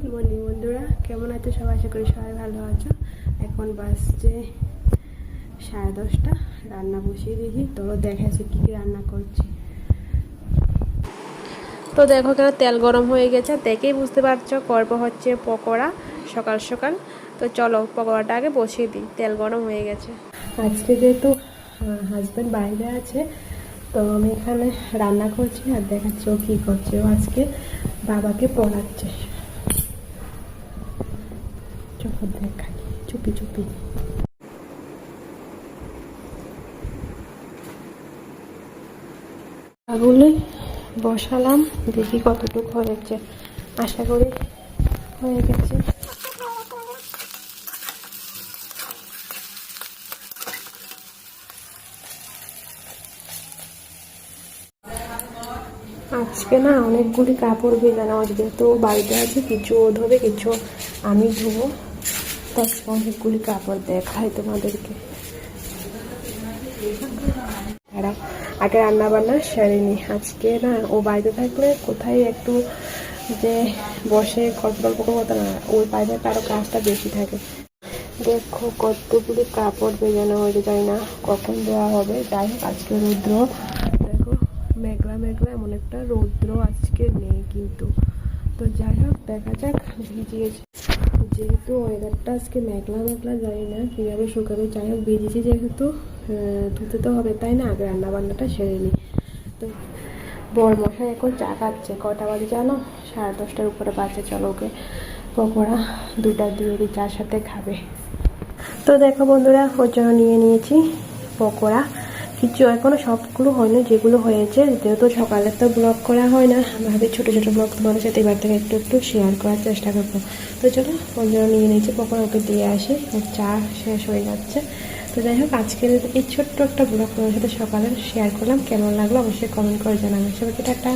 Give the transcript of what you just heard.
Good morning বন্ধুরা, কেমন আছো সবাই? আশা করি সবাই ভালো আছো। এখন বাজছে 10:30, রান্না বসিয়ে দিয়েছি। তো দেখাচ্ছি কী কী রান্না করছি। তো দেখো কেন তেল গরম হয়ে গেছে, দেখেই বুঝতে পারছো করব হচ্ছে পকোড়া সকাল সকাল। তো চলো পকোড়াটা আগে বসিয়ে দিই, তেল গরম হয়ে গেছে। আজকে যেহেতু হাজব্যান্ড বাইরে আছে, তো আমি এখানে রান্না করছি আর দেখাচ্ছি ও কী করছে। ও আজকে বাবাকে পড়াচ্ছে। চোখের দেখা চুপি চুপি। আগুনে বসালাম, দেখি কতটুকু হয়েছে। আশা করি হয়ে গেছে। আজকে না অনেকগুলি কাপড় ভেজানো আসবে, তো বাড়িতে আছে, কিছু ও ধোবে, কিছু আমি ধোবো। তারপর অনেকগুলি কাপড় দেখাই তোমাদেরকে। আগে রান্না বান্না সেরেনি। আজকে না ও বাড়িতে থাকলে কোথায় একটু যে বসে গল্প করবো না, ওই বাড়িতে কারো কাজটা বেশি থাকে। দেখো কতগুলি কাপড় ভেজানো হয়ে যায় না, কখন দেওয়া হবে। যাই হোক আজকে রৌদ্র দেখো, মেঘলা মেঘলা, এমন একটা রৌদ্র আজকে নেই কিন্তু। তো যাই হোক দেখা যাক। ভিজিয়েছি যেহেতু ওয়েদারটা আজকে মেঘলা মেঘলা, জানি না কীভাবে শুকাবে। যাই হোক ভিজেছি যেহেতু ধুতে তো হবে, তাই না? আগে রান্না বান্নাটা সেরে নিই। তো বরমশাই এখন চা খাচ্ছে। কটা বাজে জানো? 10:30 উপরে বাজে। চলো ওকে পকোড়া দুটা দিয়ে দিই, চার সাথে খাবে। তো দেখো বন্ধুরা, ওর জন্য নিয়ে নিয়েছি পকোড়া। কিছু এখনও সবগুলো হয়নি, যেগুলো হয়েছে, যেহেতু সকালে তো ব্লগ করা হয় না, ভাবে ছোটো ছোটো ব্লগ তোমাদের সাথে এবার থেকে একটু একটু শেয়ার করার চেষ্টা করবো। তো চলো ওর জন্য নিয়ে নিয়েছি পকোড়া, ওকে দিয়ে আসি। ওর চা শেষ হয়ে যাচ্ছে। তো যাই হোক আজকের এই ছোট্ট একটা ব্লগ তোমাদের সাথে সকালে শেয়ার করলাম। কেমন লাগলো অবশ্যই কমেন্ট করে জানাবে। সবাইকে টাটা।